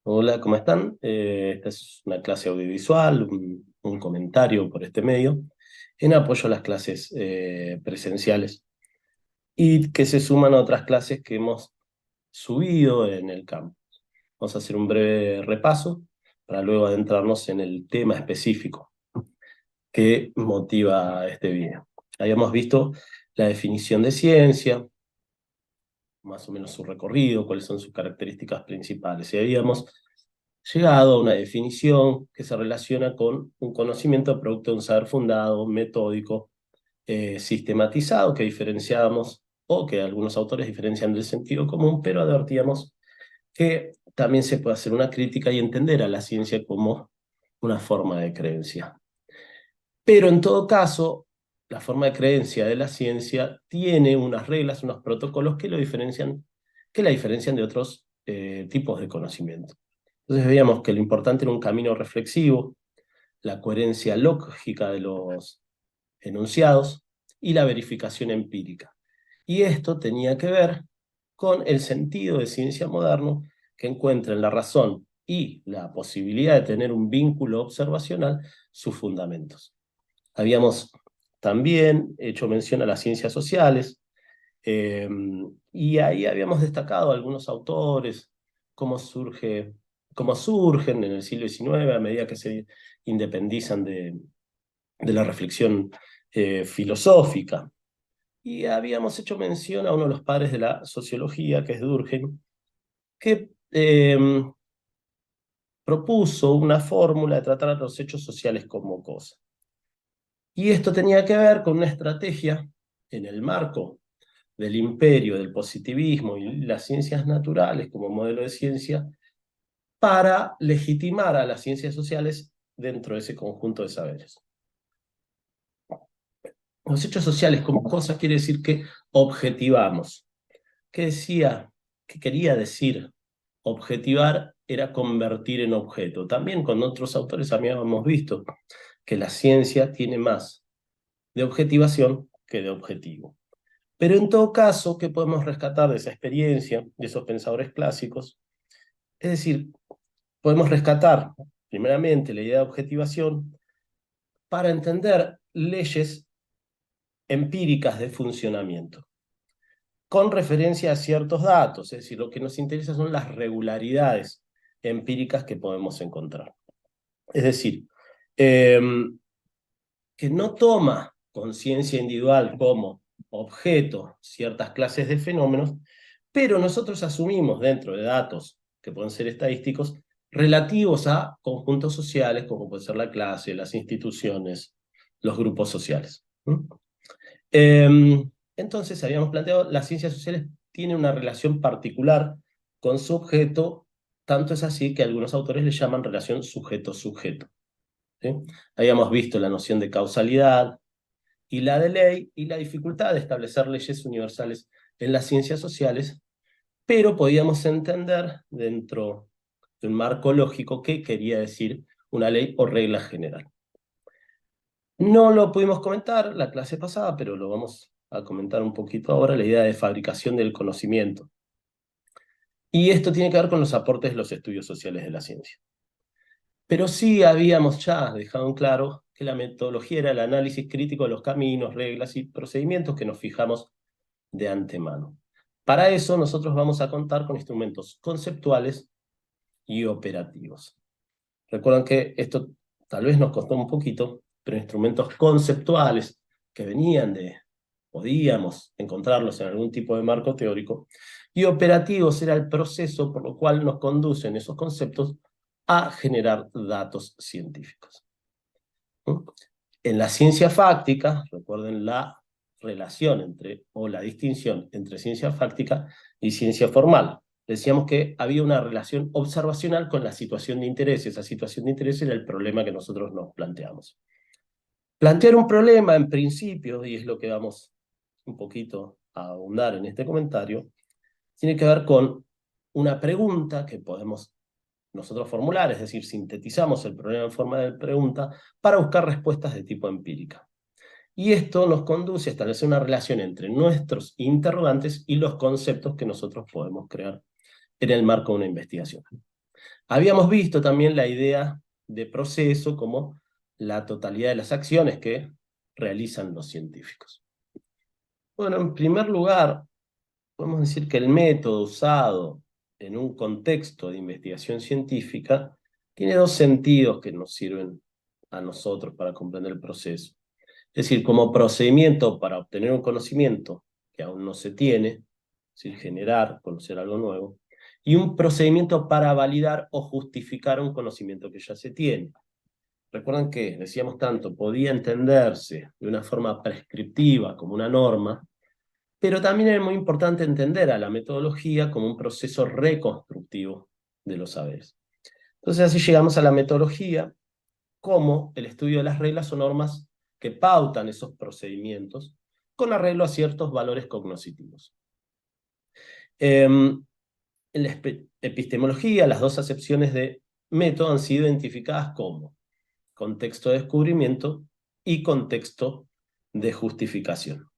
Hola, ¿cómo están? Esta es una clase audiovisual, un comentario por este medio, en apoyo a las clases presenciales y que se suman a otras clases que hemos subido en el campo. Vamos a hacer un breve repaso para luego adentrarnos en el tema específico que motiva este video. Habíamos visto la definición de ciencia, más o menos su recorrido, cuáles son sus características principales. Y habíamos llegado a una definición que se relaciona con un conocimiento producto de un saber fundado, metódico, sistematizado, que diferenciábamos, o que algunos autores diferencian del sentido común, pero advertíamos que también se puede hacer una crítica y entender a la ciencia como una forma de creencia. Pero en todo caso, la forma de creencia de la ciencia tiene unas reglas, unos protocolos que la diferencian de otros tipos de conocimiento. Entonces veíamos que lo importante era un camino reflexivo, la coherencia lógica de los enunciados y la verificación empírica. Y esto tenía que ver con el sentido de ciencia moderno que encuentra en la razón y la posibilidad de tener un vínculo observacional sus fundamentos. Habíamos también hecho mención a las ciencias sociales, eh, y ahí habíamos destacado algunos autores, cómo surge, cómo surgen en el siglo XIX a medida que se independizan de la reflexión filosófica. Y habíamos hecho mención a uno de los padres de la sociología, que es Durkheim, que propuso una fórmula de tratar a los hechos sociales como cosas. Y esto tenía que ver con una estrategia en el marco del imperio del positivismo y las ciencias naturales como modelo de ciencia para legitimar a las ciencias sociales dentro de ese conjunto de saberes. Los hechos sociales como cosas quiere decir que objetivamos. ¿Qué decía? ¿Qué quería decir? Objetivar era convertir en objeto. También con otros autores habíamos visto que la ciencia tiene más de objetivación que de objetivo. Pero en todo caso, ¿qué podemos rescatar de esa experiencia, de esos pensadores clásicos? Es decir, podemos rescatar, primeramente, la idea de objetivación para entender leyes empíricas de funcionamiento, con referencia a ciertos datos, es decir, lo que nos interesa son las regularidades empíricas que podemos encontrar. Es decir, eh, que no toma conciencia individual como objeto ciertas clases de fenómenos, pero nosotros asumimos dentro de datos que pueden ser estadísticos relativos a conjuntos sociales, como puede ser la clase, las instituciones, los grupos sociales. Entonces, habíamos planteado, las ciencias sociales tienen una relación particular con su objeto, tanto es así que algunos autores le llaman relación sujeto-sujeto. ¿Sí? Habíamos visto la noción de causalidad y la de ley y la dificultad de establecer leyes universales en las ciencias sociales, pero podíamos entender dentro de un marco lógico qué quería decir una ley o regla general. No lo pudimos comentar la clase pasada, pero lo vamos a comentar un poquito ahora, la idea de fabricación del conocimiento. Y esto tiene que ver con los aportes de los estudios sociales de la ciencia. Pero sí habíamos ya dejado en claro que la metodología era el análisis crítico de los caminos, reglas y procedimientos que nos fijamos de antemano. Para eso nosotros vamos a contar con instrumentos conceptuales y operativos. Recuerdan que esto tal vez nos costó un poquito, pero instrumentos conceptuales que podíamos encontrarlos en algún tipo de marco teórico, y operativos era el proceso por lo cual nos conducen esos conceptos a generar datos científicos. En la ciencia fáctica, recuerden la relación o la distinción entre ciencia fáctica y ciencia formal. Decíamos que había una relación observacional con la situación de interés. Esa situación de interés era el problema que nosotros nos planteamos. Plantear un problema, en principio, y es lo que vamos un poquito a ahondar en este comentario, tiene que ver con una pregunta que podemos nosotros formular, es decir, sintetizamos el problema en forma de pregunta para buscar respuestas de tipo empírica. Y esto nos conduce a establecer una relación entre nuestros interrogantes y los conceptos que nosotros podemos crear en el marco de una investigación. Habíamos visto también la idea de proceso como la totalidad de las acciones que realizan los científicos. Bueno, en primer lugar, podemos decir que el método usado en un contexto de investigación científica tiene dos sentidos que nos sirven a nosotros para comprender el proceso. Es decir, como procedimiento para obtener un conocimiento que aún no se tiene, es decir, generar, conocer algo nuevo, y un procedimiento para validar o justificar un conocimiento que ya se tiene. Recuerdan que, decíamos tanto, podía entenderse de una forma prescriptiva como una norma, pero también es muy importante entender a la metodología como un proceso reconstructivo de los saberes. Entonces así llegamos a la metodología como el estudio de las reglas o normas que pautan esos procedimientos con arreglo a ciertos valores cognoscitivos. En la epistemología, las dos acepciones de método han sido identificadas como contexto de descubrimiento y contexto de justificación.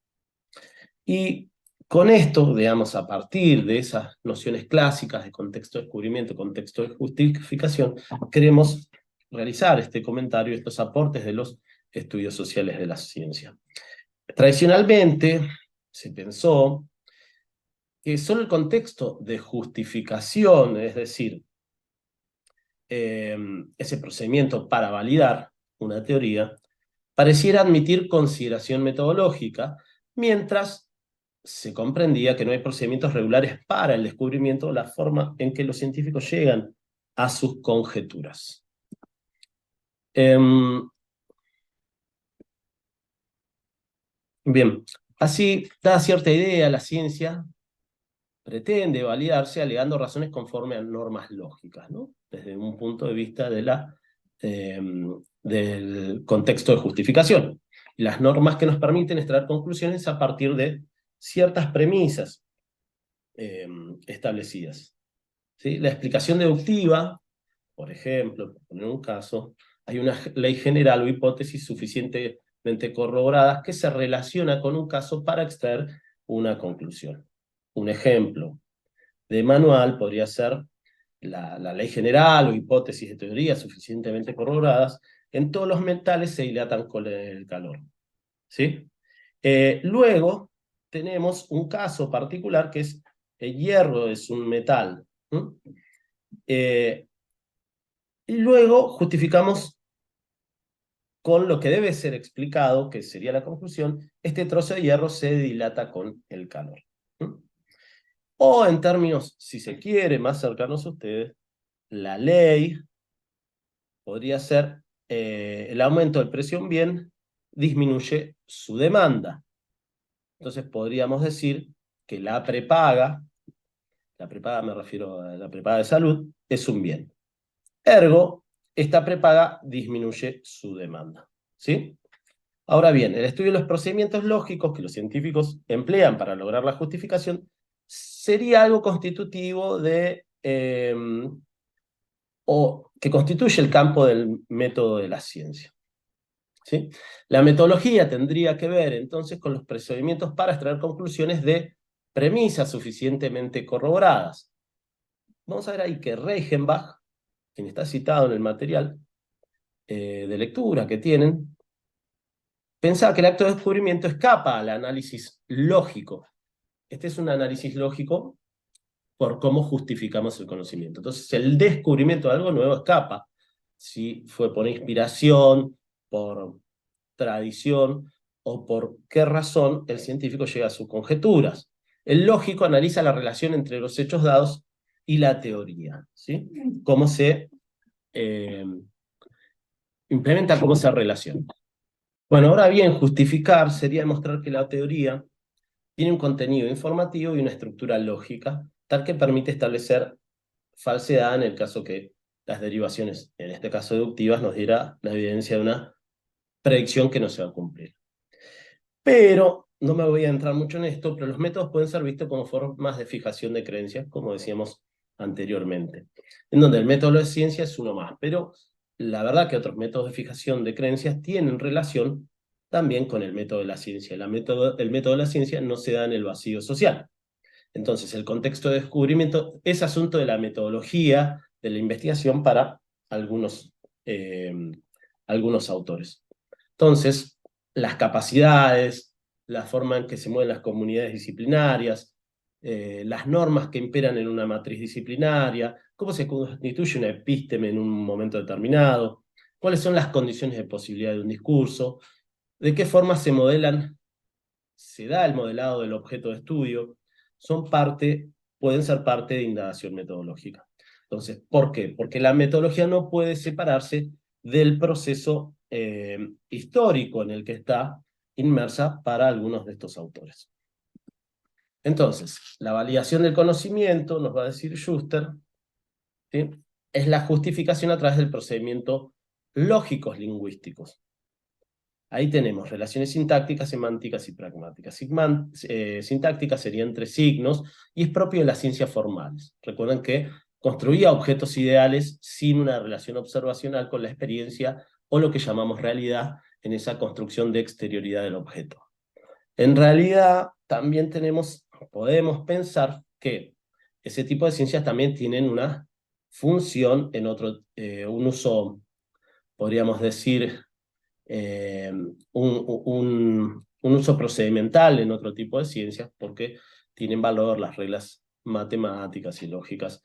Y con esto, digamos, a partir de esas nociones clásicas de contexto de descubrimiento y contexto de justificación, queremos realizar este comentario, estos aportes de los estudios sociales de la ciencia. Tradicionalmente se pensó que solo el contexto de justificación, es decir, ese procedimiento para validar una teoría, pareciera admitir consideración metodológica, mientras se comprendía que no hay procedimientos regulares para el descubrimiento o la forma en que los científicos llegan a sus conjeturas. Bien, así, dada cierta idea, la ciencia pretende validarse alegando razones conforme a normas lógicas, ¿no? Desde un punto de vista de del contexto de justificación. Las normas que nos permiten extraer conclusiones a partir de ciertas premisas establecidas. ¿Sí? La explicación deductiva, por ejemplo, por poner un caso, hay una ley general o hipótesis suficientemente corroboradas que se relaciona con un caso para extraer una conclusión. Un ejemplo de manual podría ser la ley general o hipótesis de teoría suficientemente corroboradas. En todos los metales se dilatan con el calor. ¿Sí? Luego tenemos un caso particular que es el hierro es un metal. Y luego justificamos con lo que debe ser explicado, que sería la conclusión, este trozo de hierro se dilata con el calor. O en términos, si se quiere, más cercanos a ustedes, la ley podría ser el aumento del precio de un bien disminuye su demanda. Entonces podríamos decir que la prepaga me refiero a la prepaga de salud, es un bien. Ergo, esta prepaga disminuye su demanda. ¿Sí? Ahora bien, el estudio de los procedimientos lógicos que los científicos emplean para lograr la justificación sería algo constitutivo de, o que constituye el campo del método de la ciencia. ¿Sí? La metodología tendría que ver entonces con los procedimientos para extraer conclusiones de premisas suficientemente corroboradas. Vamos a ver ahí que Reichenbach, quien está citado en el material de lectura que tienen, pensaba que el acto de descubrimiento escapa al análisis lógico. Este es un análisis lógico por cómo justificamos el conocimiento. Entonces, el descubrimiento de algo nuevo escapa. Si fue por inspiración, por tradición, o por qué razón el científico llega a sus conjeturas. El lógico analiza la relación entre los hechos dados y la teoría. ¿Sí? Cómo se implementa, cómo se relaciona. Bueno, ahora bien, justificar sería demostrar que la teoría tiene un contenido informativo y una estructura lógica, tal que permite establecer falsedad en el caso que las derivaciones, en este caso deductivas, nos diera la evidencia de una predicción que no se va a cumplir. Pero, no me voy a entrar mucho en esto, pero los métodos pueden ser vistos como formas de fijación de creencias, como decíamos anteriormente, en donde el método de ciencia es uno más, pero la verdad que otros métodos de fijación de creencias tienen relación también con el método de la ciencia. El método de la ciencia no se da en el vacío social. Entonces, el contexto de descubrimiento es asunto de la metodología de la investigación para algunos, algunos autores. Entonces, las capacidades, la forma en que se mueven las comunidades disciplinarias, las normas que imperan en una matriz disciplinaria, cómo se constituye una epísteme en un momento determinado, cuáles son las condiciones de posibilidad de un discurso, de qué forma se da el modelado del objeto de estudio, pueden ser parte de indagación metodológica. Entonces, ¿por qué? Porque la metodología no puede separarse del proceso histórico en el que está inmersa para algunos de estos autores. Entonces, la validación del conocimiento, nos va a decir Schuster, ¿sí?, es la justificación a través del procedimiento lógicos lingüísticos. Ahí tenemos relaciones sintácticas, semánticas y pragmáticas. Sintácticas serían entre signos y es propio de las ciencias formales. Recuerden que construía objetos ideales sin una relación observacional con la experiencia o lo que llamamos realidad en esa construcción de exterioridad del objeto. En realidad también podemos pensar que ese tipo de ciencias también tienen una función en un uso, podríamos decir, un uso procedimental en otro tipo de ciencias, porque tienen valor las reglas matemáticas y lógicas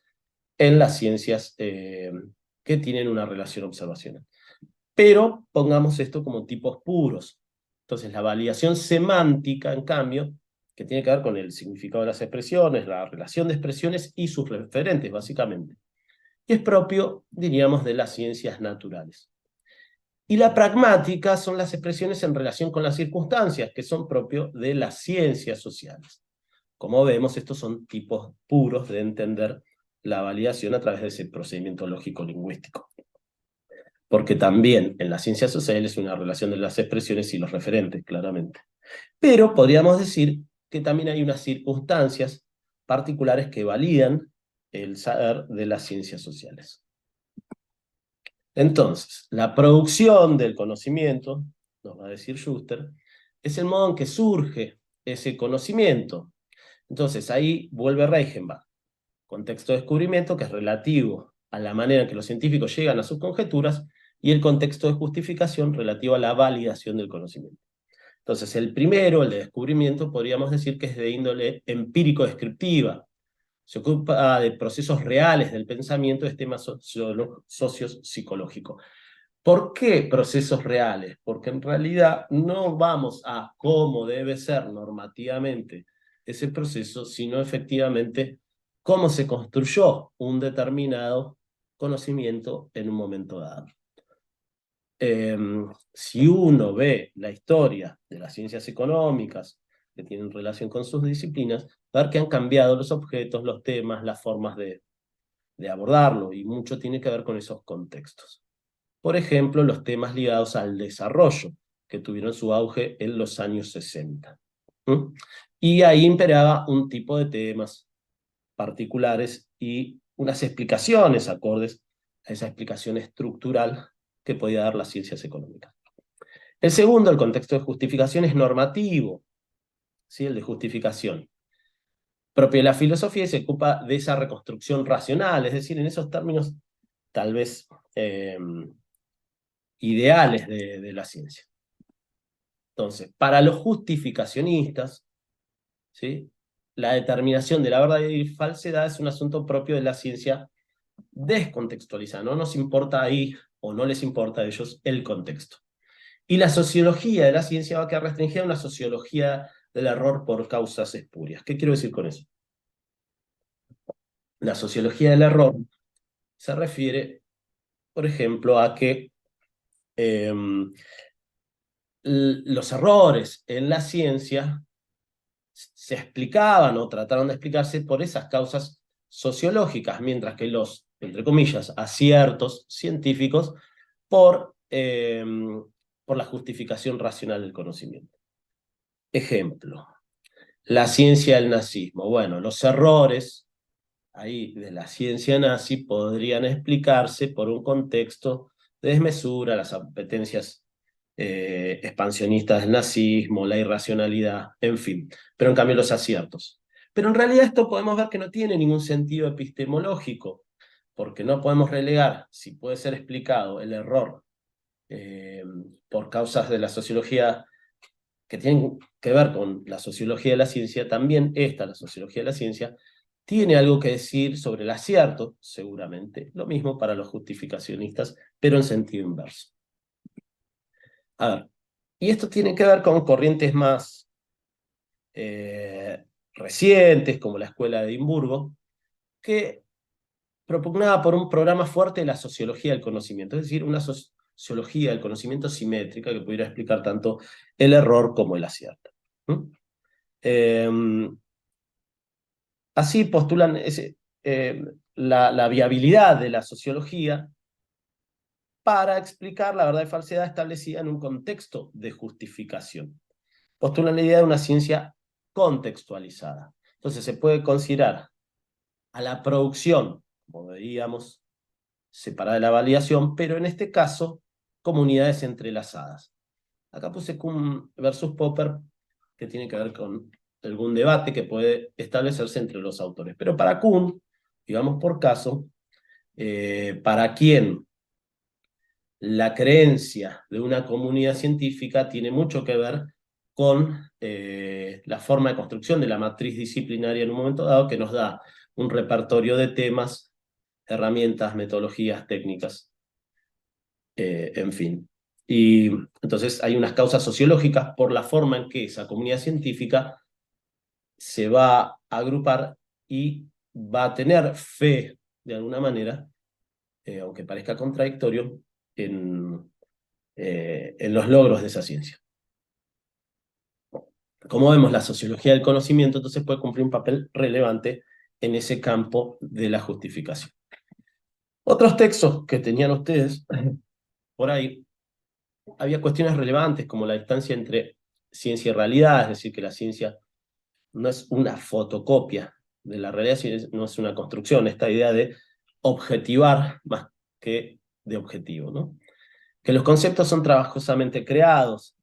en las ciencias que tienen una relación observacional. Pero pongamos esto como tipos puros. Entonces la validación semántica, en cambio, que tiene que ver con el significado de las expresiones, la relación de expresiones y sus referentes, básicamente. Y es propio, diríamos, de las ciencias naturales. Y la pragmática son las expresiones en relación con las circunstancias, que son propios de las ciencias sociales. Como vemos, estos son tipos puros de entender la validación a través de ese procedimiento lógico-lingüístico. Porque también en las ciencias sociales es una relación de las expresiones y los referentes, claramente. Pero podríamos decir que también hay unas circunstancias particulares que validan el saber de las ciencias sociales. Entonces, la producción del conocimiento, nos va a decir Schuster, es el modo en que surge ese conocimiento. Entonces, ahí vuelve Reichenbach. Contexto de descubrimiento, que es relativo a la manera en que los científicos llegan a sus conjeturas, y el contexto de justificación relativo a la validación del conocimiento. Entonces, el primero, el de descubrimiento, podríamos decir que es de índole empírico-descriptiva. Se ocupa de procesos reales del pensamiento, de temas sociopsicológicos. ¿Por qué procesos reales? Porque en realidad no vamos a cómo debe ser normativamente ese proceso, sino efectivamente cómo se construyó un determinado conocimiento en un momento dado. Si uno ve la historia de las ciencias económicas que tienen relación con sus disciplinas, va a ver que han cambiado los objetos, los temas, las formas de abordarlo, y mucho tiene que ver con esos contextos. Por ejemplo, los temas ligados al desarrollo, que tuvieron su auge en los años 60. Y ahí imperaba un tipo de temas particulares y unas explicaciones acordes a esa explicación estructural que podía dar las ciencias económicas. El segundo, el contexto de justificación, es normativo, ¿sí? El de justificación. Propio de la filosofía y se ocupa de esa reconstrucción racional, es decir, en esos términos tal vez ideales de la ciencia. Entonces, para los justificacionistas, ¿sí?, la determinación de la verdad y falsedad es un asunto propio de la ciencia descontextualizada. No nos importa ahí, o no les importa a ellos, el contexto. Y la sociología de la ciencia va a quedar restringida a una sociología del error por causas espurias. ¿Qué quiero decir con eso? La sociología del error se refiere, por ejemplo, a que los errores en la ciencia se explicaban o trataron de explicarse por esas causas sociológicas, mientras que los, entre comillas, aciertos científicos por la justificación racional del conocimiento. Ejemplo, la ciencia del nazismo. Bueno, los errores ahí de la ciencia nazi podrían explicarse por un contexto de desmesura, las apetencias expansionistas del nazismo, la irracionalidad, en fin. Pero en cambio los aciertos. Pero en realidad esto podemos ver que no tiene ningún sentido epistemológico, porque no podemos relegar si puede ser explicado el error por causas de la sociología que tienen que ver con la sociología de la ciencia, también la sociología de la ciencia, tiene algo que decir sobre el acierto, seguramente. Lo mismo para los justificacionistas, pero en sentido inverso. A ver, y esto tiene que ver con corrientes más recientes, como la Escuela de Edimburgo, que propugnaba por un programa fuerte de la sociología del conocimiento, es decir, una sociología del conocimiento simétrica que pudiera explicar tanto el error como el acierto. Así postulan la viabilidad de la sociología para explicar la verdad y falsedad establecida en un contexto de justificación. Postulan la idea de una ciencia contextualizada. Entonces se puede considerar a la producción, como veíamos, separada de la validación, pero en este caso, como unidades entrelazadas. Acá puse Kuhn versus Popper, que tiene que ver con algún debate que puede establecerse entre los autores. Pero para Kuhn, digamos por caso, para quien la creencia de una comunidad científica tiene mucho que ver con la forma de construcción de la matriz disciplinaria en un momento dado, que nos da un repertorio de temas, herramientas, metodologías, técnicas, en fin. Y entonces hay unas causas sociológicas por la forma en que esa comunidad científica se va a agrupar y va a tener fe, de alguna manera, aunque parezca contradictorio, en los logros de esa ciencia. Como vemos, la sociología del conocimiento entonces puede cumplir un papel relevante en ese campo de la justificación. Otros textos que tenían ustedes por ahí, había cuestiones relevantes como la distancia entre ciencia y realidad, es decir, que la ciencia no es una fotocopia de la realidad, no es una construcción, esta idea de objetivar más que de objetivo, ¿no? Que los conceptos son trabajosamente creados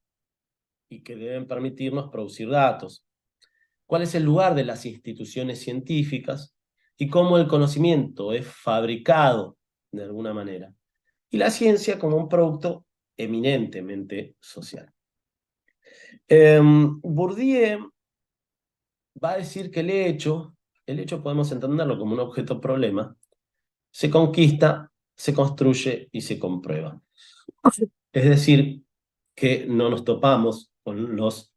y que deben permitirnos producir datos. ¿Cuál es el lugar de las instituciones científicas y cómo el conocimiento es fabricado de alguna manera? Y la ciencia como un producto eminentemente social. Bourdieu va a decir que el hecho podemos entenderlo como un objeto problema, se conquista, se construye y se comprueba. Es decir, que no nos topamos con los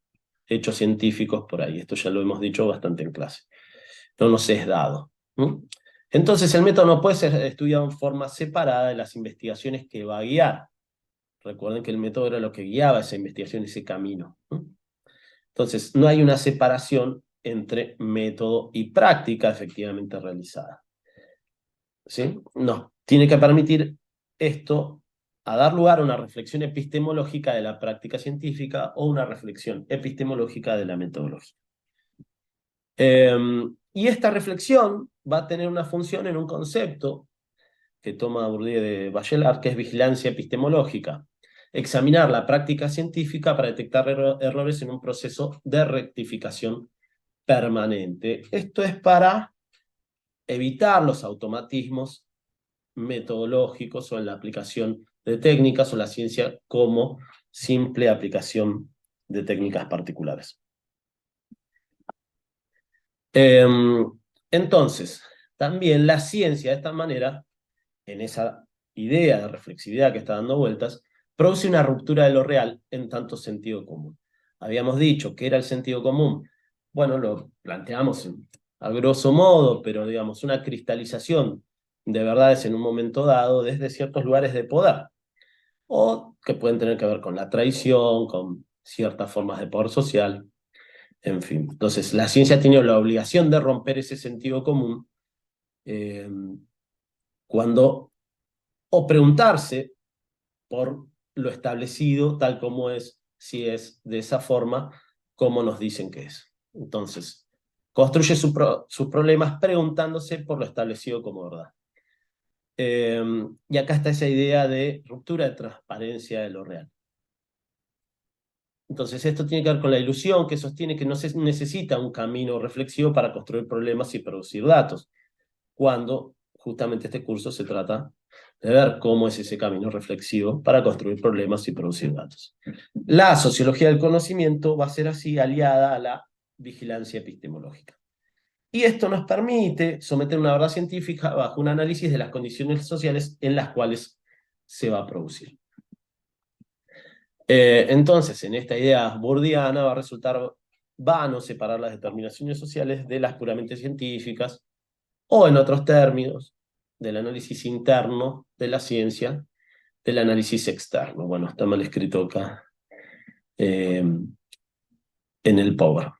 hechos científicos por ahí. Esto ya lo hemos dicho bastante en clase. No nos es dado. Entonces el método no puede ser estudiado en forma separada de las investigaciones que va a guiar. Recuerden que el método era lo que guiaba esa investigación, ese camino. Entonces no hay una separación entre método y práctica efectivamente realizada. ¿Sí? No, tiene que permitir esto a dar lugar a una reflexión epistemológica de la práctica científica o una reflexión epistemológica de la metodología. Y esta reflexión va a tener una función en un concepto que toma Bourdieu de Bachelard, que es vigilancia epistemológica. Examinar la práctica científica para detectar errores en un proceso de rectificación permanente. Esto es para evitar los automatismos metodológicos o en la aplicación de técnicas o la ciencia como simple aplicación de técnicas particulares. Entonces, también la ciencia de esta manera, en esa idea de reflexividad que está dando vueltas, produce una ruptura de lo real en tanto sentido común. Habíamos dicho que era el sentido común. Bueno, lo planteamos a grosso modo, pero digamos, una cristalización de verdades en un momento dado desde ciertos lugares de poder, o que pueden tener que ver con la traición, con ciertas formas de poder social, en fin. Entonces, la ciencia tiene la obligación de romper ese sentido común cuando, o preguntarse por lo establecido tal como es, si es de esa forma, como nos dicen que es. Entonces, construye sus problemas preguntándose por lo establecido como verdad. Y acá está esa idea de ruptura de transparencia de lo real. Entonces esto tiene que ver con la ilusión que sostiene que no se necesita un camino reflexivo para construir problemas y producir datos, cuando justamente este curso se trata de ver cómo es ese camino reflexivo para construir problemas y producir datos. La sociología del conocimiento va a ser así aliada a la vigilancia epistemológica. Y esto nos permite someter una verdad científica bajo un análisis de las condiciones sociales en las cuales se va a producir. Entonces, en esta idea burdiana va a resultar vano separar las determinaciones sociales de las puramente científicas, o en otros términos, del análisis interno de la ciencia, del análisis externo. Bueno, está mal escrito acá en el Power.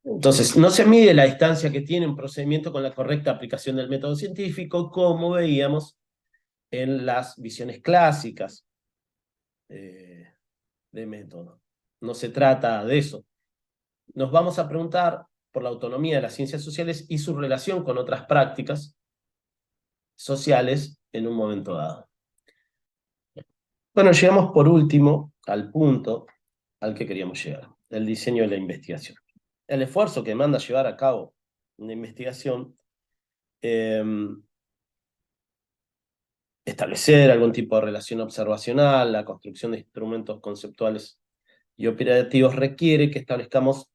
Entonces, no se mide la distancia que tiene un procedimiento con la correcta aplicación del método científico, como veíamos en las visiones clásicas de método. No se trata de eso. Nos vamos a preguntar por la autonomía de las ciencias sociales y su relación con otras prácticas sociales en un momento dado. Bueno, llegamos por último al punto al que queríamos llegar, el diseño de la investigación. El esfuerzo que manda llevar a cabo una investigación, establecer algún tipo de relación observacional, la construcción de instrumentos conceptuales y operativos requiere que establezcamos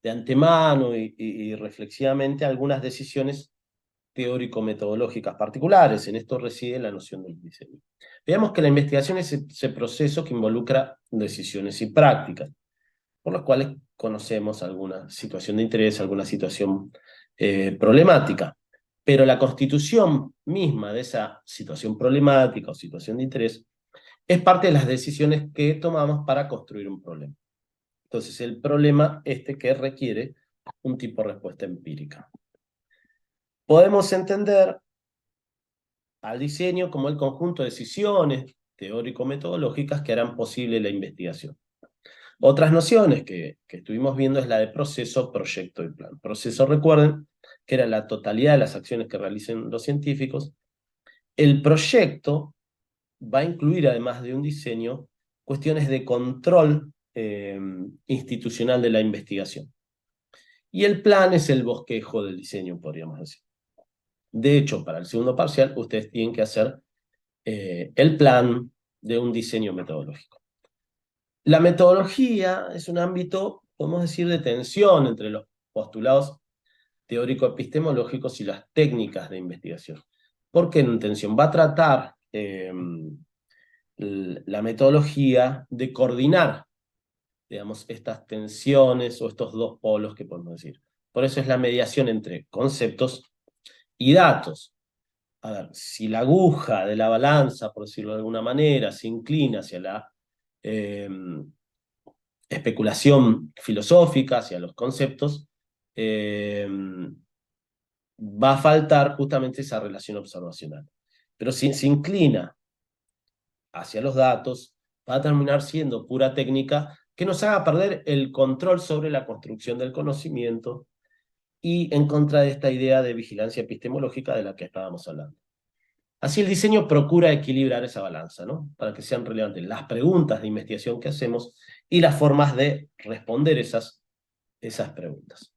de antemano y reflexivamente algunas decisiones teórico-metodológicas particulares. En esto reside la noción del diseño. Veamos que la investigación es ese proceso que involucra decisiones y prácticas, por las cuales conocemos alguna situación de interés, alguna situación problemática. Pero la constitución misma de esa situación problemática o situación de interés es parte de las decisiones que tomamos para construir un problema. Entonces, el problema que requiere un tipo de respuesta empírica. Podemos entender al diseño como el conjunto de decisiones teórico-metodológicas que harán posible la investigación. Otras nociones que estuvimos viendo es la de proceso, proyecto y plan. Proceso, recuerden, que era la totalidad de las acciones que realicen los científicos. El proyecto va a incluir, además de un diseño, cuestiones de control institucional de la investigación. Y el plan es el bosquejo del diseño, podríamos decir. De hecho, para el segundo parcial, ustedes tienen que hacer el plan de un diseño metodológico. La metodología es un ámbito, podemos decir, de tensión entre los postulados teórico-epistemológicos y las técnicas de investigación. ¿Por qué en tensión? Va a tratar la metodología de coordinar, digamos, estas tensiones o estos dos polos que podemos decir. Por eso es la mediación entre conceptos y datos. A ver, si la aguja de la balanza, por decirlo de alguna manera, se inclina hacia la especulación filosófica, hacia los conceptos, va a faltar justamente esa relación observacional. Pero si se inclina hacia los datos, va a terminar siendo pura técnica que nos haga perder el control sobre la construcción del conocimiento y en contra de esta idea de vigilancia epistemológica de la que estábamos hablando. Así el diseño procura equilibrar esa balanza, ¿no? Para que sean relevantes las preguntas de investigación que hacemos y las formas de responder esas preguntas.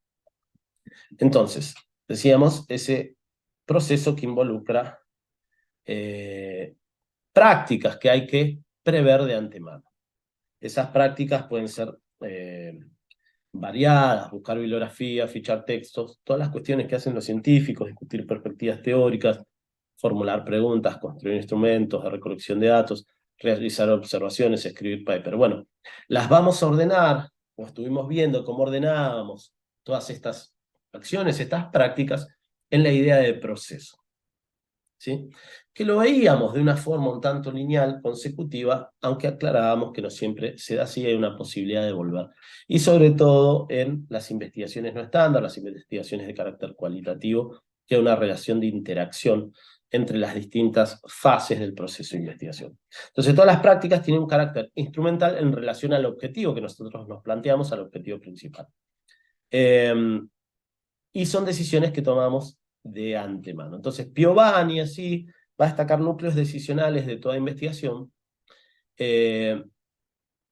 Entonces, decíamos, ese proceso que involucra prácticas que hay que prever de antemano. Esas prácticas pueden ser variadas, buscar bibliografía, fichar textos, todas las cuestiones que hacen los científicos, discutir perspectivas teóricas, formular preguntas, construir instrumentos de recolección de datos, realizar observaciones, escribir paper. Bueno, las vamos a ordenar, o estuvimos viendo cómo ordenábamos todas estas acciones, estas prácticas, en la idea de proceso. ¿Sí? Que lo veíamos de una forma un tanto lineal, consecutiva, aunque aclarábamos que no siempre se da así, hay una posibilidad de volver. Y sobre todo en las investigaciones no estándar, las investigaciones de carácter cualitativo, que hay una relación de interacción entre las distintas fases del proceso de investigación. Entonces, todas las prácticas tienen un carácter instrumental en relación al objetivo que nosotros nos planteamos, al objetivo principal. Y son decisiones que tomamos de antemano. Entonces, Piovani, así, va a destacar núcleos decisionales de toda investigación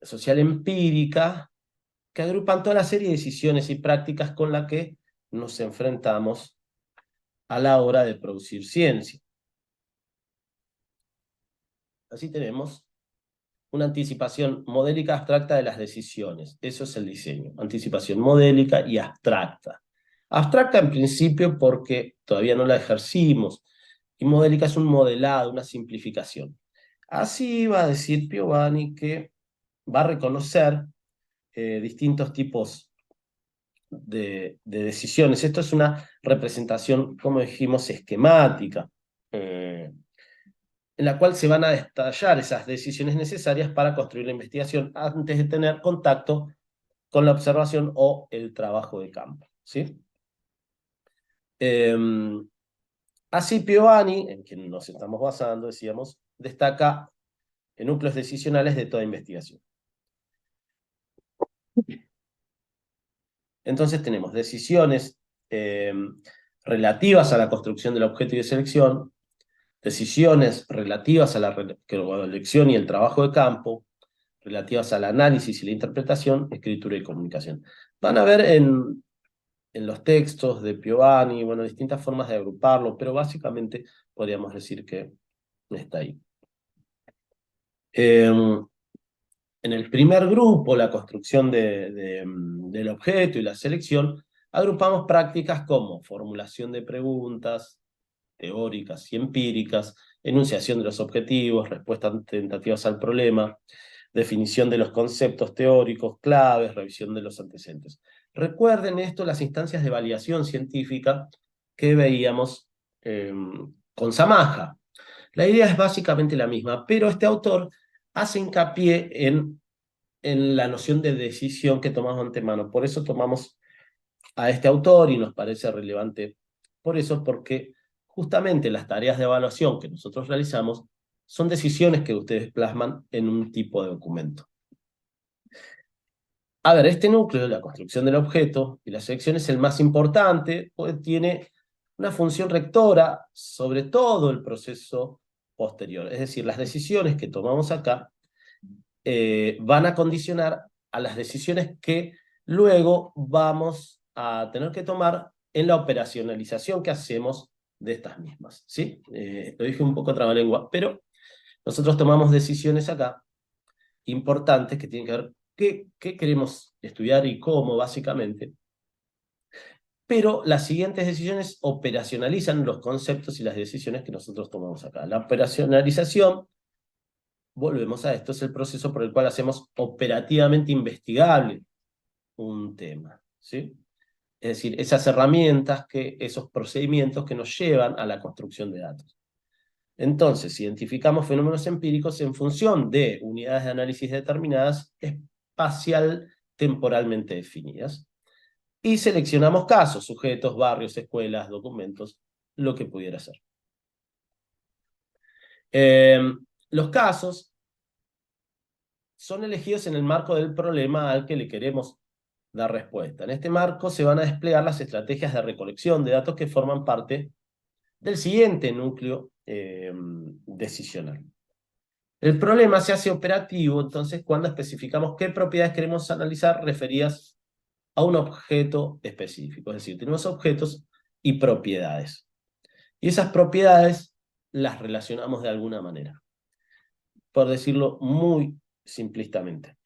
social empírica, que agrupan toda la serie de decisiones y prácticas con las que nos enfrentamos a la hora de producir ciencia. Así tenemos una anticipación modélica abstracta de las decisiones. Eso es el diseño. Anticipación modélica y abstracta. Abstracta en principio porque todavía no la ejercimos. Y modélica es un modelado, una simplificación. Así va a decir Piovani que va a reconocer distintos tipos de decisiones. Esto es una representación, como dijimos, esquemática. En la cual se van a detallar esas decisiones necesarias para construir la investigación antes de tener contacto con la observación o el trabajo de campo. ¿Sí? Así Piovani, en quien nos estamos basando, decíamos, destaca en núcleos decisionales de toda investigación. Entonces tenemos decisiones relativas a la construcción del objeto y de selección, decisiones relativas a la elección y el trabajo de campo, relativas al análisis y la interpretación, escritura y comunicación. Van a ver en los textos de Piovani, bueno, distintas formas de agruparlo, pero básicamente podríamos decir que está ahí. En el primer grupo, la construcción del objeto y la selección, agrupamos prácticas como formulación de preguntas teóricas y empíricas, enunciación de los objetivos, respuestas tentativas al problema, definición de los conceptos teóricos claves, revisión de los antecedentes. Recuerden esto, las instancias de validación científica que veíamos con Samaja. La idea es básicamente la misma, pero este autor hace hincapié en la noción de decisión que tomamos antemano. Por eso tomamos a este autor y nos parece relevante. Por eso, porque justamente las tareas de evaluación que nosotros realizamos son decisiones que ustedes plasman en un tipo de documento. A ver, este núcleo, la construcción del objeto y la selección es el más importante, porque tiene una función rectora sobre todo el proceso posterior. Es decir, las decisiones que tomamos acá van a condicionar a las decisiones que luego vamos a tener que tomar en la operacionalización que hacemos de estas mismas. ¿Sí? Lo dije un poco trabalengua, pero nosotros tomamos decisiones acá importantes que tienen que ver qué queremos estudiar y cómo, básicamente. Pero las siguientes decisiones operacionalizan los conceptos y las decisiones que nosotros tomamos acá. La operacionalización, volvemos a esto, es el proceso por el cual hacemos operativamente investigable un tema. ¿Sí? Es decir, esas herramientas, esos procedimientos que nos llevan a la construcción de datos. Entonces, identificamos fenómenos empíricos en función de unidades de análisis determinadas, espacial temporalmente definidas. Y seleccionamos casos, sujetos, barrios, escuelas, documentos, lo que pudiera ser. Los casos son elegidos en el marco del problema al que le queremos dar respuesta. En este marco se van a desplegar las estrategias de recolección de datos que forman parte del siguiente núcleo decisional. El problema se hace operativo, entonces, cuando especificamos qué propiedades queremos analizar referidas a un objeto específico. Es decir, tenemos objetos y propiedades. Y esas propiedades las relacionamos de alguna manera. Por decirlo muy simplistamente.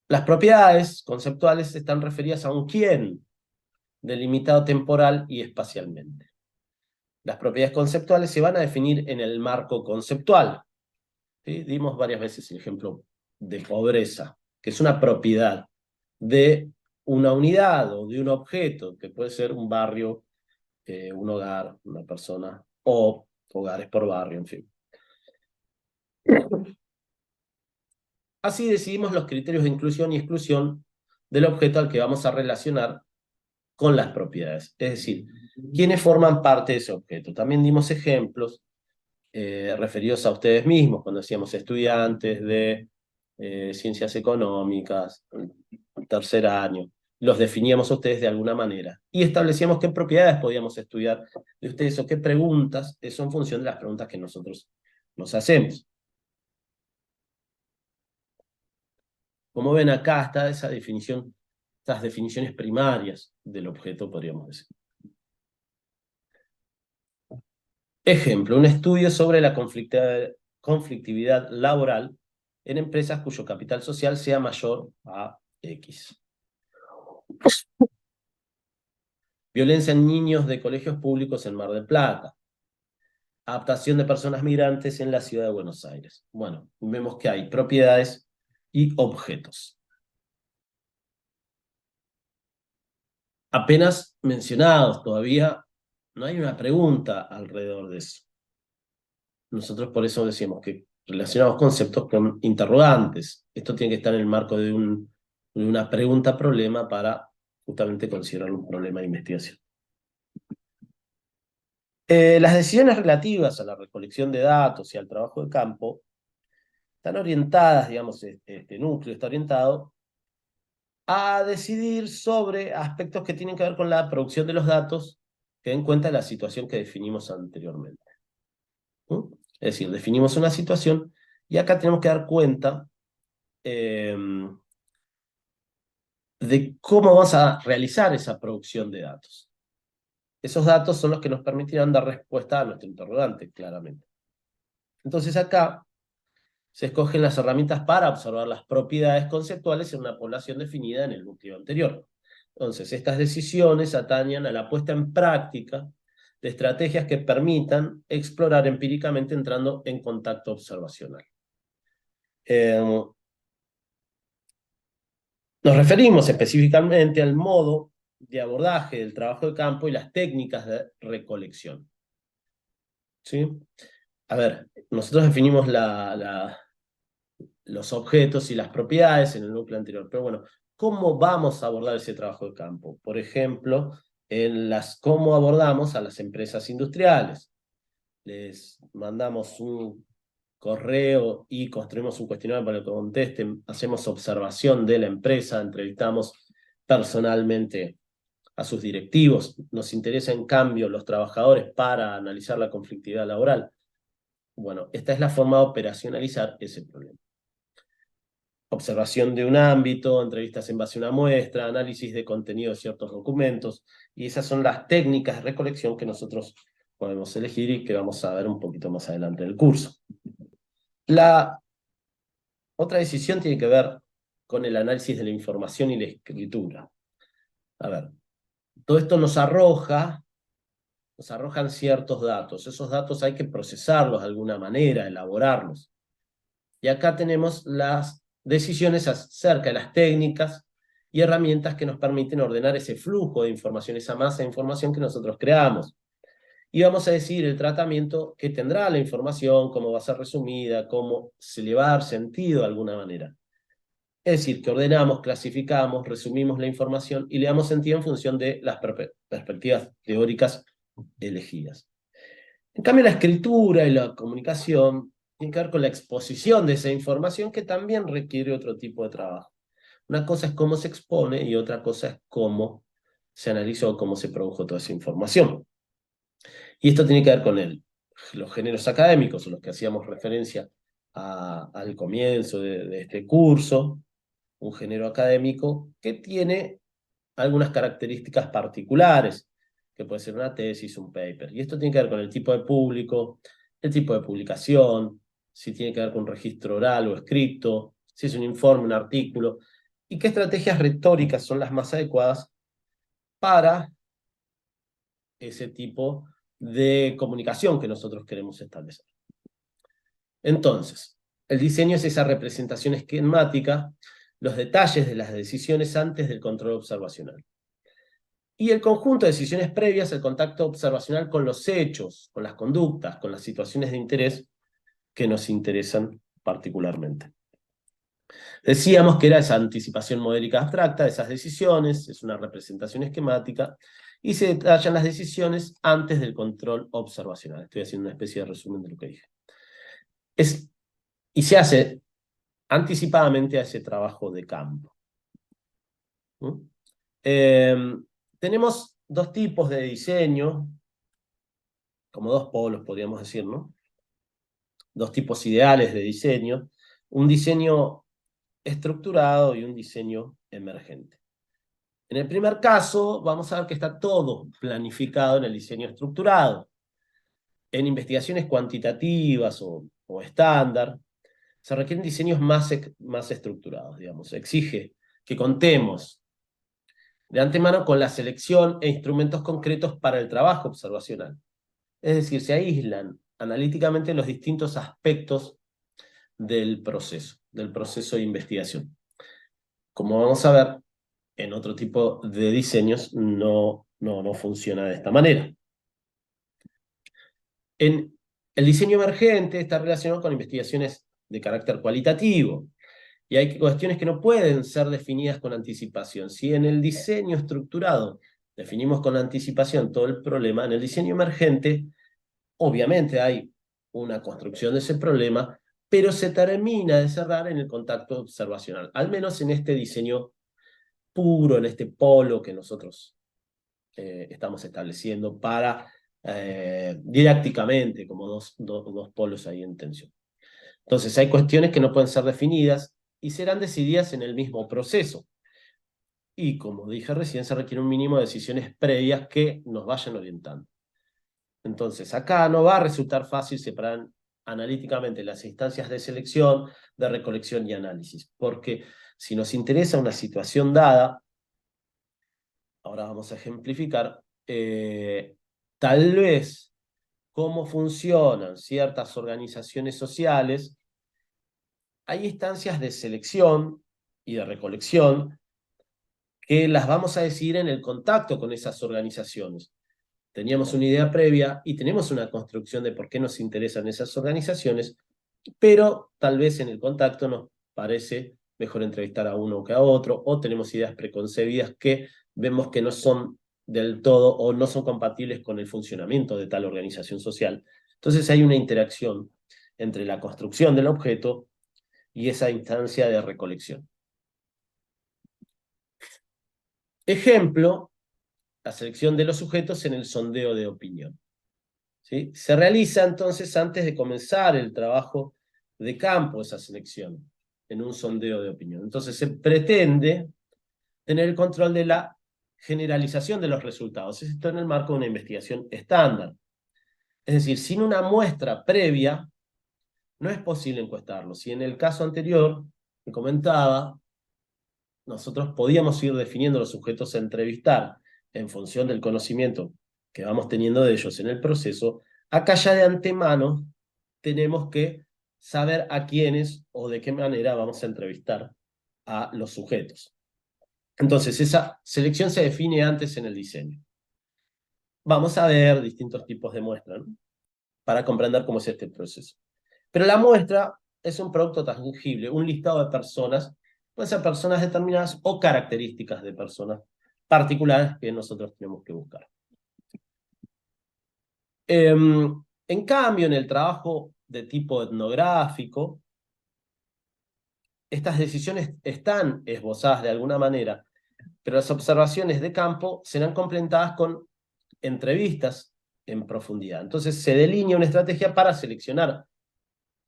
Las propiedades conceptuales están referidas a un quién, delimitado temporal y espacialmente. Las propiedades conceptuales se van a definir en el marco conceptual. ¿Sí? Dimos varias veces el ejemplo de pobreza, que es una propiedad de una unidad o de un objeto, que puede ser un barrio, un hogar, una persona, o hogares por barrio, en fin. Así decidimos los criterios de inclusión y exclusión del objeto al que vamos a relacionar con las propiedades. Es decir, ¿quiénes forman parte de ese objeto? También dimos ejemplos referidos a ustedes mismos, cuando decíamos estudiantes de ciencias económicas, tercer año, los definíamos a ustedes de alguna manera y establecíamos qué propiedades podíamos estudiar de ustedes o qué preguntas, eso en función de las preguntas que nosotros nos hacemos. Como ven acá está esa definición estas definiciones primarias del objeto, podríamos decir. Ejemplo, un estudio sobre la conflictividad laboral en empresas cuyo capital social sea mayor a X. Violencia en niños de colegios públicos en Mar del Plata. Adaptación de personas migrantes en la ciudad de Buenos Aires. Bueno, vemos que hay propiedades y objetos. Apenas mencionados, todavía no hay una pregunta alrededor de eso. Nosotros por eso decimos que relacionamos conceptos con interrogantes. Esto tiene que estar en el marco de una pregunta-problema para justamente considerar un problema de investigación. Las decisiones relativas a la recolección de datos y al trabajo de campo están orientadas, digamos, este núcleo está orientado a decidir sobre aspectos que tienen que ver con la producción de los datos que den cuenta de la situación que definimos anteriormente. ¿Mm? Es decir, definimos una situación y acá tenemos que dar cuenta de cómo vamos a realizar esa producción de datos. Esos datos son los que nos permitirán dar respuesta a nuestro interrogante, claramente. Entonces acá se escogen las herramientas para observar las propiedades conceptuales en una población definida en el núcleo anterior. Entonces, estas decisiones atañan a la puesta en práctica de estrategias que permitan explorar empíricamente entrando en contacto observacional. Nos referimos específicamente al modo de abordaje del trabajo de campo y las técnicas de recolección. ¿Sí? A ver, nosotros definimos los objetos y las propiedades en el núcleo anterior, pero bueno, ¿cómo vamos a abordar ese trabajo de campo? Por ejemplo, cómo abordamos a las empresas industriales. Les mandamos un correo y construimos un cuestionario para que contesten, hacemos observación de la empresa, entrevistamos personalmente a sus directivos, nos interesa en cambio los trabajadores para analizar la conflictividad laboral. Bueno, esta es la forma de operacionalizar ese problema. Observación de un ámbito, entrevistas en base a una muestra, análisis de contenido de ciertos documentos, y esas son las técnicas de recolección que nosotros podemos elegir y que vamos a ver un poquito más adelante en el curso. La otra decisión tiene que ver con el análisis de la información y la escritura. A ver, todo esto nos arrojan ciertos datos. Esos datos hay que procesarlos de alguna manera, elaborarlos. Y acá tenemos las decisiones acerca de las técnicas y herramientas que nos permiten ordenar ese flujo de información, esa masa de información que nosotros creamos. Y vamos a decir el tratamiento que tendrá la información, cómo va a ser resumida, cómo se le va a dar sentido de alguna manera. Es decir, que ordenamos, clasificamos, resumimos la información y le damos sentido en función de las perspectivas teóricas elegidas. En cambio, la escritura y la comunicación tienen que ver con la exposición de esa información que también requiere otro tipo de trabajo. Una cosa es cómo se expone y otra cosa es cómo se analizó, cómo se produjo toda esa información. Y esto tiene que ver con los géneros académicos, a los que hacíamos referencia al comienzo de este curso, un género académico que tiene algunas características particulares, que puede ser una tesis, un paper. Y esto tiene que ver con el tipo de público, el tipo de publicación, si tiene que ver con un registro oral o escrito, si es un informe, un artículo, y qué estrategias retóricas son las más adecuadas para ese tipo de comunicación que nosotros queremos establecer. Entonces, el diseño es esa representación esquemática, los detalles de las decisiones antes del control observacional. Y el conjunto de decisiones previas al contacto observacional con los hechos, con las conductas, con las situaciones de interés que nos interesan particularmente. Decíamos que era esa anticipación modélica abstracta de esas decisiones, es una representación esquemática, y se detallan las decisiones antes del control observacional. Estoy haciendo una especie de resumen de lo que dije. Y se hace anticipadamente a ese trabajo de campo. Tenemos dos tipos de diseño, como dos polos podríamos decir, ¿no? Dos tipos ideales de diseño, un diseño estructurado y un diseño emergente. En el primer caso, vamos a ver que está todo planificado en el diseño estructurado. En investigaciones cuantitativas o estándar, se requieren diseños más estructurados, digamos. Exige que contemos de antemano con la selección e instrumentos concretos para el trabajo observacional. Es decir, se aíslan analíticamente los distintos aspectos del proceso de investigación. Como vamos a ver, en otro tipo de diseños no funciona de esta manera. En el diseño emergente está relacionado con investigaciones de carácter cualitativo, y hay cuestiones que no pueden ser definidas con anticipación. Si en el diseño estructurado definimos con anticipación todo el problema, en el diseño emergente, obviamente hay una construcción de ese problema, pero se termina de cerrar en el contacto observacional, al menos en este diseño puro, en este polo que nosotros estamos estableciendo para didácticamente, como dos polos ahí en tensión. Entonces hay cuestiones que no pueden ser definidas y serán decididas en el mismo proceso. Y como dije recién, se requiere un mínimo de decisiones previas que nos vayan orientando. Entonces acá no va a resultar fácil separar analíticamente las instancias de selección, de recolección y análisis, porque si nos interesa una situación dada, ahora vamos a ejemplificar, tal vez cómo funcionan ciertas organizaciones sociales, hay instancias de selección y de recolección que las vamos a decidir en el contacto con esas organizaciones. Teníamos una idea previa y tenemos una construcción de por qué nos interesan esas organizaciones, pero tal vez en el contacto nos parece mejor entrevistar a uno que a otro, o tenemos ideas preconcebidas que vemos que no son del todo o no son compatibles con el funcionamiento de tal organización social. Entonces hay una interacción entre la construcción del objeto y esa instancia de recolección. Ejemplo, la selección de los sujetos en el sondeo de opinión. ¿Sí? Se realiza entonces antes de comenzar el trabajo de campo esa selección, en un sondeo de opinión. Entonces se pretende tener el control de la generalización de los resultados. Esto en el marco de una investigación estándar. Es decir, sin una muestra previa, no es posible encuestarlo. Si en el caso anterior, que comentaba, nosotros podíamos ir definiendo los sujetos a entrevistar en función del conocimiento que vamos teniendo de ellos en el proceso, acá ya de antemano tenemos que saber a quiénes o de qué manera vamos a entrevistar a los sujetos. Entonces, esa selección se define antes en el diseño. Vamos a ver distintos tipos de muestra, ¿no? Para comprender cómo es este proceso. Pero la muestra es un producto tangible, un listado de personas, pueden ser personas determinadas o características de personas particulares que nosotros tenemos que buscar. En cambio, en el trabajo de tipo etnográfico, estas decisiones están esbozadas de alguna manera, pero las observaciones de campo serán complementadas con entrevistas en profundidad. Entonces se delinea una estrategia para seleccionar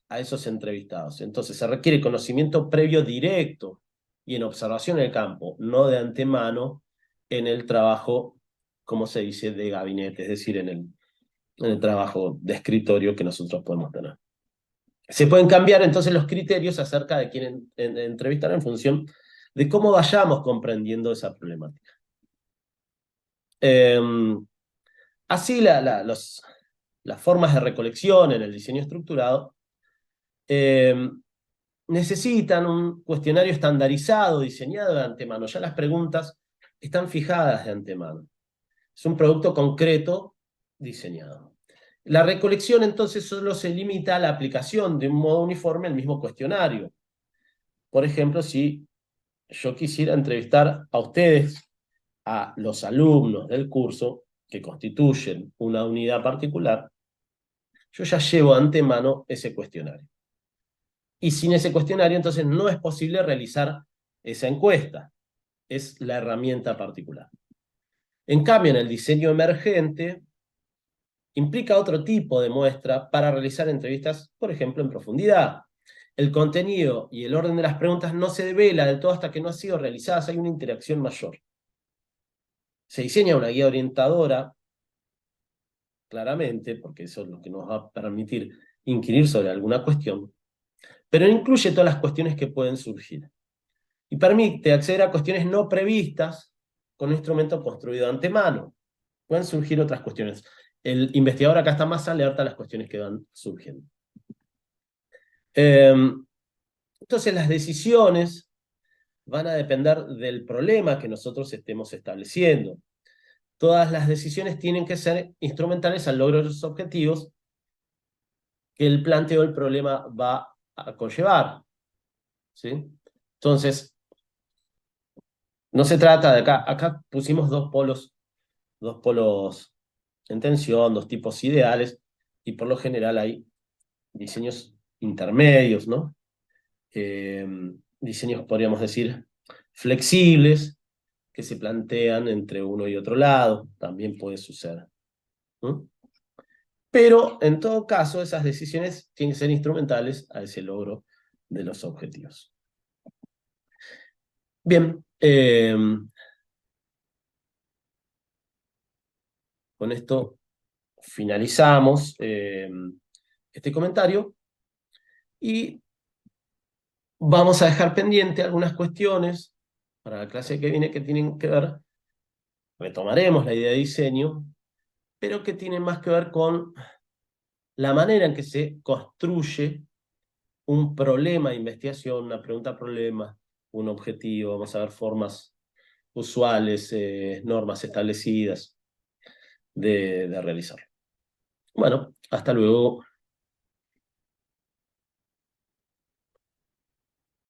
a esos entrevistados. Entonces se requiere conocimiento previo directo y en observación en el campo, no de antemano en el trabajo, como se dice, de gabinete, es decir, en el trabajo de escritorio que nosotros podemos tener. Se pueden cambiar entonces los criterios acerca de quién entrevistar en función de cómo vayamos comprendiendo esa problemática. Así las formas de recolección en el diseño estructurado necesitan un cuestionario estandarizado, diseñado de antemano. Ya las preguntas están fijadas de antemano. Es un producto concreto diseñado. La recolección entonces solo se limita a la aplicación de un modo uniforme al mismo cuestionario. Por ejemplo, si yo quisiera entrevistar a ustedes, a los alumnos del curso que constituyen una unidad particular, yo ya llevo de antemano ese cuestionario. Y sin ese cuestionario, entonces no es posible realizar esa encuesta. Es la herramienta particular. En cambio, en el diseño emergente, implica otro tipo de muestra para realizar entrevistas, por ejemplo, en profundidad. El contenido y el orden de las preguntas no se devela del todo hasta que no han sido realizadas, hay una interacción mayor. Se diseña una guía orientadora, claramente, porque eso es lo que nos va a permitir inquirir sobre alguna cuestión, pero incluye todas las cuestiones que pueden surgir. Y permite acceder a cuestiones no previstas con un instrumento construido de antemano. Pueden surgir otras cuestiones. El investigador acá está más alerta a las cuestiones que van surgiendo. Entonces las decisiones van a depender del problema que nosotros estemos estableciendo. Todas las decisiones tienen que ser instrumentales al logro de los objetivos que el planteo del problema va a conllevar, ¿sí? Entonces, no se trata de acá pusimos dos polos en tensión, dos tipos ideales, y por lo general hay diseños intermedios, ¿no? Diseños, podríamos decir, flexibles, que se plantean entre uno y otro lado, también puede suceder, ¿no? Pero, en todo caso, esas decisiones tienen que ser instrumentales a ese logro de los objetivos. Bien, con esto finalizamos este comentario y vamos a dejar pendiente algunas cuestiones para la clase que viene que tienen que ver, retomaremos la idea de diseño, pero que tienen más que ver con la manera en que se construye un problema de investigación, una pregunta-problema, un objetivo, vamos a ver formas usuales, normas establecidas de realizarlo. Bueno, hasta luego.